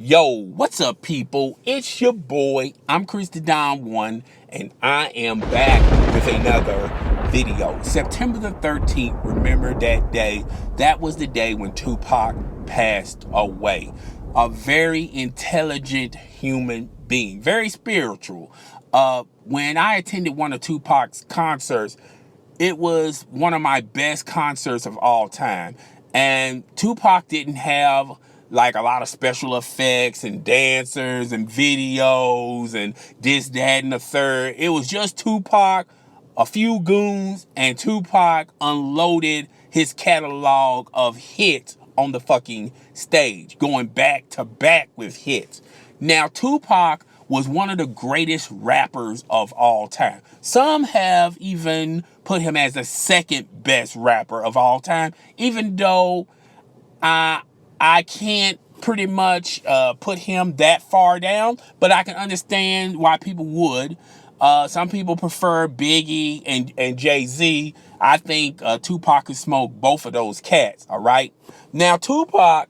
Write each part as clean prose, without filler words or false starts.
Yo, what's up, people? It's your boy. I'm Chris the Don One, and I am back with another video. September the 13th, remember that day? That was the day when Tupac passed away. A very intelligent human being, very spiritual. When I attended one of Tupac's concerts, it was one of my best concerts of all time. And Tupac didn't have like a lot of special effects and dancers and videos and this, that, and the third. It was just Tupac, a few goons, and Tupac unloaded his catalog of hits on the fucking stage, going back to back with hits. Now, Tupac was one of the greatest rappers of all time. Some have even put him as the second best rapper of all time, even though I can't pretty much put him that far down, but I can understand why people would. Some people prefer Biggie and Jay-Z. I think Tupac could smoke both of those cats, all right? Now, Tupac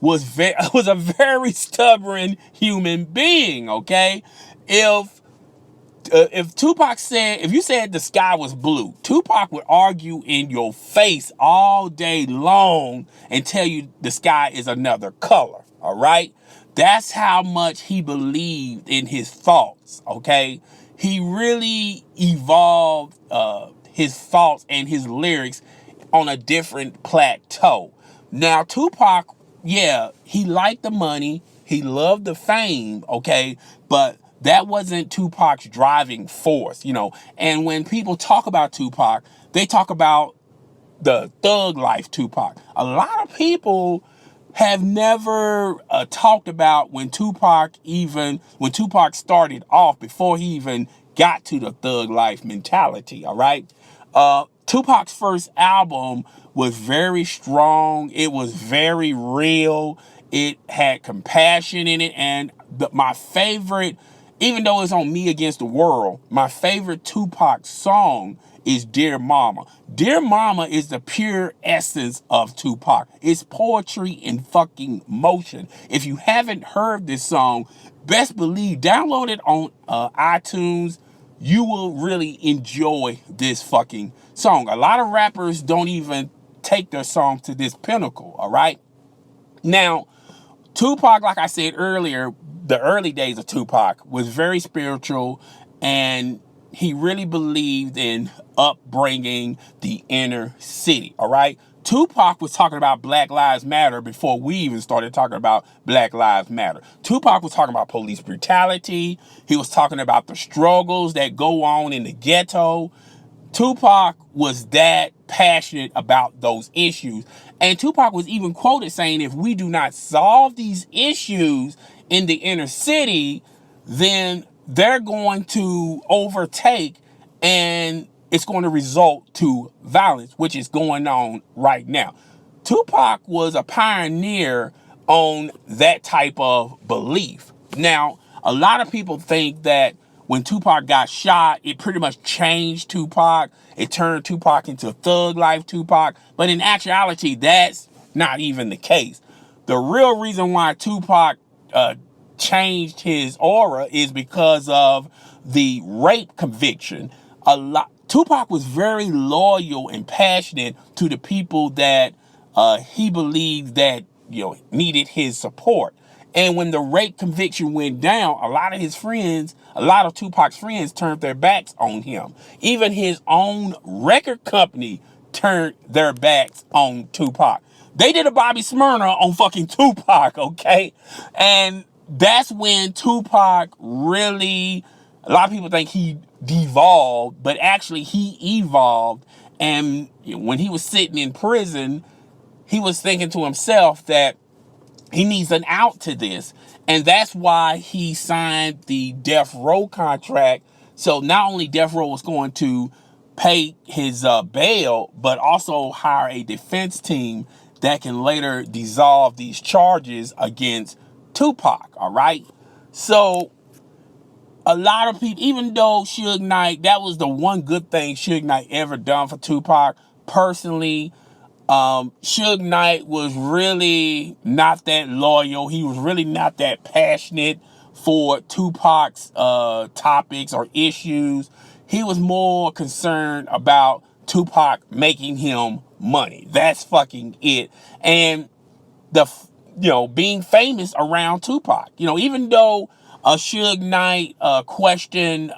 was a very stubborn human being, okay? If Tupac said, if you said the sky was blue, Tupac would argue in your face all day long and tell you the sky is another color, all right? That's how much he believed in his thoughts, okay? He really evolved his thoughts and his lyrics on a different plateau. Now, Tupac, yeah, he liked the money, he loved the fame, okay? But that wasn't Tupac's driving force, you know. And when people talk about Tupac, they talk about the thug life Tupac. A lot of people have never talked about when Tupac started off, before he even got to the thug life mentality, all right? Tupac's first album was very strong. It was very real. It had compassion in it. And my favorite, even though it's on Me Against the World, my favorite Tupac song is Dear Mama. Dear Mama is the pure essence of Tupac. It's poetry in fucking motion. If you haven't heard this song, best believe, download it on iTunes. You will really enjoy this fucking song. A lot of rappers don't even take their song to this pinnacle, all right? Now, Tupac, like I said earlier, the early days of Tupac was very spiritual, and he really believed in upbringing the inner city, all right? Tupac was talking about Black Lives Matter before we even started talking about Black Lives Matter. Tupac was talking about police brutality. He was talking about the struggles that go on in the ghetto. Tupac was that passionate about those issues. And Tupac was even quoted saying, if we do not solve these issues in the inner city, then they're going to overtake, and it's going to result to violence, which is going on right now. Tupac was a pioneer on that type of belief. Now, a lot of people think that when Tupac got shot, it pretty much changed Tupac. It turned Tupac into thug life Tupac. But in actuality, that's not even the case. The real reason why Tupac changed his aura is because of the rape conviction. Tupac was very loyal and passionate to the people that he believed that, you know, needed his support. And when the rape conviction went down, a lot of Tupac's friends turned their backs on him. Even his own record company turned their backs on Tupac. They did a Bobby Smyrna on fucking Tupac, okay? And that's when Tupac really, a lot of people think he devolved, but actually he evolved. And when he was sitting in prison, he was thinking to himself that he needs an out to this. And that's why he signed the Death Row contract. So not only Death Row was going to pay his bail, but also hire a defense team that can later dissolve these charges against Tupac, all right? So a lot of people, even though Suge Knight, that was the one good thing Suge Knight ever done for Tupac, personally, Suge Knight was really not that loyal. He was really not that passionate for Tupac's topics or issues. He was more concerned about Tupac making him money. That's fucking it. And being famous around Tupac. Even though Suge Knight questioned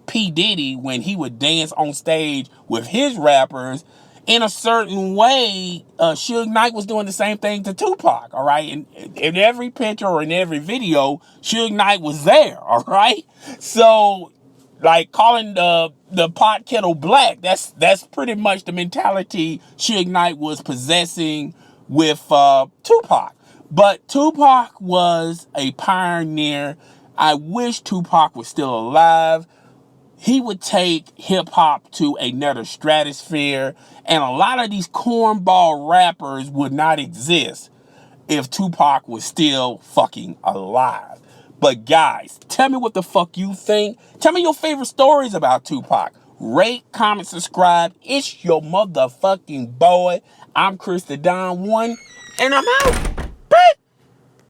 P. Diddy when he would dance on stage with his rappers, in a certain way, Suge Knight was doing the same thing to Tupac, all right? And in every picture or in every video, Suge Knight was there, all right? So, like calling the pot kettle black, that's pretty much the mentality Suge Knight was possessing with Tupac. But Tupac was a pioneer. I wish Tupac was still alive. He would take hip-hop to another stratosphere, and a lot of these cornball rappers would not exist if Tupac was still fucking alive. But guys, tell me what the fuck you think. Tell me your favorite stories about Tupac. Rate, comment, subscribe. It's your motherfucking boy. I'm Chris the Don One, and I'm out.